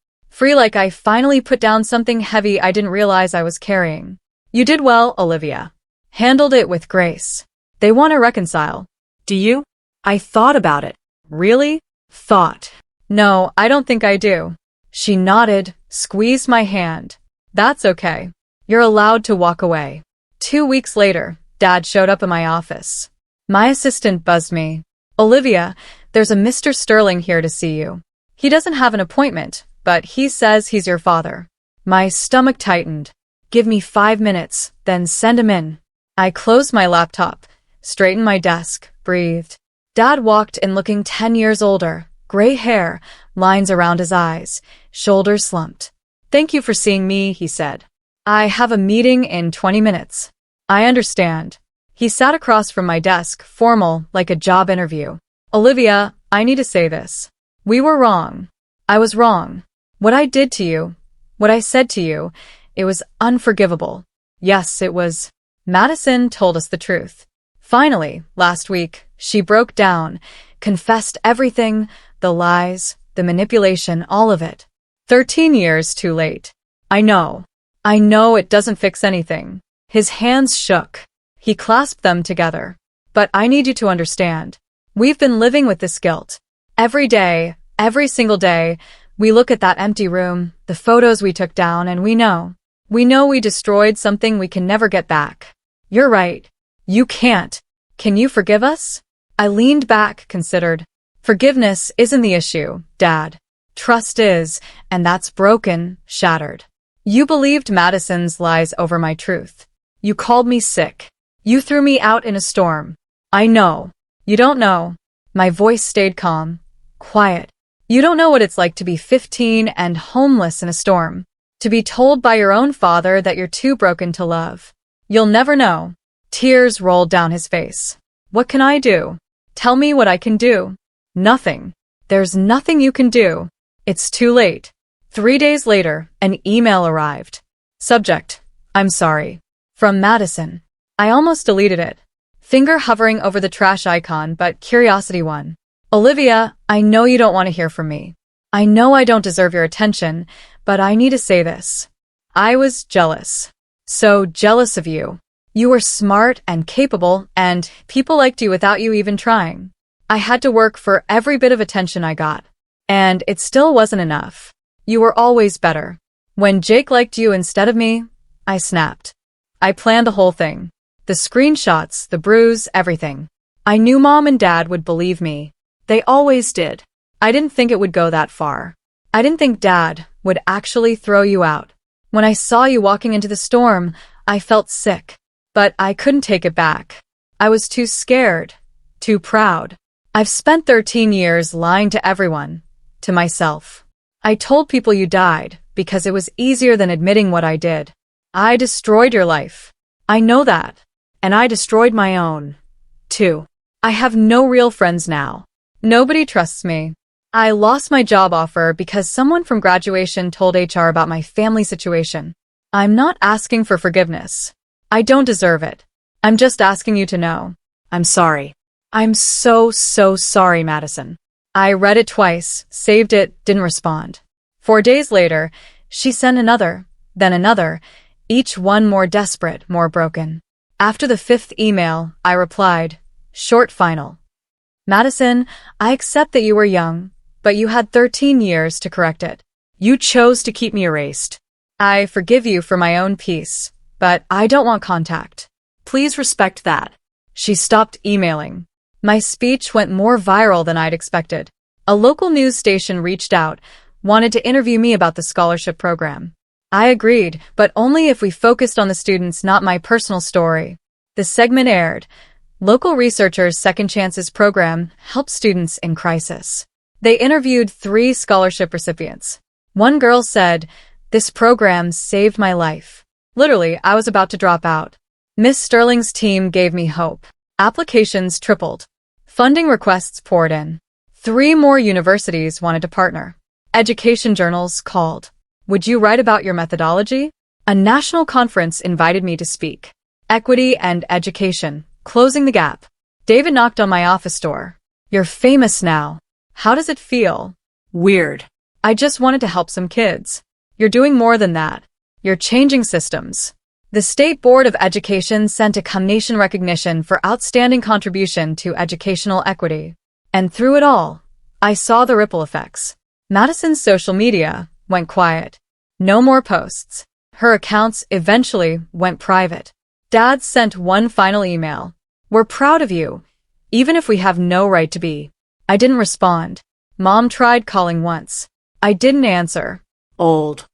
Free, like I finally put down something heavy I didn't realize I was carrying. You did well, Olivia. Handled it with grace. They want to reconcile. Do you? I thought about it. Really? Thought. No, I don't think I do. She nodded, squeezed my hand. That's okay. You're allowed to walk away. 2 weeks later, Dad showed up in my office. My assistant buzzed me. Olivia, there's a Mr. Sterling here to see you. He doesn't have an appointment, but he says he's your father. My stomach tightened. Give me 5 minutes, then send him in. I closed my laptop, straightened my desk, breathed. Dad walked in looking 10 years older, gray hair, lines around his eyes, shoulders slumped. Thank you for seeing me, he said. I have a meeting in 20 minutes. I understand. He sat across from my desk, formal, like a job interview. Olivia, I need to say this. We were wrong. I was wrong. What I did to you, what I said to you, it was unforgivable. Yes, it was. Madison told us the truth. Finally, last week, she broke down, confessed everything, the lies, the manipulation, all of it. 13 years too late. I know it doesn't fix anything. His hands shook. He clasped them together. But I need you to understand. We've been living with this guilt. Every day, every single day, we look at that empty room, the photos we took down, and we know we destroyed something we can never get back. You're right. You can't. Can you forgive us? I leaned back, considered. Forgiveness isn't the issue, Dad. Trust is, and that's broken, shattered. You believed Madison's lies over my truth. You called me sick. You threw me out in a storm. I know. You don't know. My voice stayed calm, quiet. You don't know what it's like to be 15 and homeless in a storm. To be told by your own father that you're too broken to love. You'll never know. Tears rolled down his face. What can I do? Tell me what I can do. Nothing. There's nothing you can do. It's too late. 3 days later, an email arrived. Subject: I'm sorry. From Madison. I almost deleted it. Finger hovering over the trash icon, but curiosity won. Olivia, I know you don't want to hear from me. I know I don't deserve your attention, but I need to say this. I was jealous. So jealous of you. You were smart and capable, and people liked you without you even trying. I had to work for every bit of attention I got. And it still wasn't enough. You were always better. When Jake liked you instead of me, I snapped. I planned the whole thing. The screenshots, the bruise, everything. I knew Mom and Dad would believe me. They always did. I didn't think it would go that far. I didn't think Dad would actually throw you out. When I saw you walking into the storm, I felt sick. But I couldn't take it back. I was too scared, too proud. I've spent 13 years lying to everyone, to myself. I told people you died because it was easier than admitting what I did. I destroyed your life. I know that. And I destroyed my own, too. I have no real friends now. Nobody trusts me. I lost my job offer because someone from graduation told HR about my family situation. I'm not asking for forgiveness. I don't deserve it. I'm just asking you to know. I'm sorry. I'm so sorry, Madison. I read it twice, saved it, didn't respond. 4 days later, she sent another, then another, each one more desperate, more broken. After the 5th email, I replied, short final. Madison, I accept that you were young, but you had 13 years to correct it. You chose to keep me erased. I forgive you for my own peace, but I don't want contact. Please respect that. She stopped emailing. My speech went more viral than I'd expected. A local news station reached out, wanted to interview me about the scholarship program. I agreed, but only if we focused on the students, not my personal story. The segment aired. Local researchers' Second Chances program helps students in crisis. They interviewed 3 scholarship recipients. One girl said, "This program saved my life. Literally, I was about to drop out." Miss Sterling's team gave me hope. Applications tripled. Funding requests poured in. 3 more universities wanted to partner. Education journals called. "Would you write about your methodology?" A national conference invited me to speak. Equity and education, closing the gap. David knocked on my office door. "You're famous now. How does it feel?" Weird. "I just wanted to help some kids." "You're doing more than that. You're changing systems." The State Board of Education sent a commendation recognition for outstanding contribution to educational equity. And through it all, I saw the ripple effects. Madison's social media went quiet. No more posts. Her accounts eventually went private. Dad sent one final email. "We're proud of you, even if we have no right to be." I didn't respond. Mom tried calling once. I didn't answer. Old.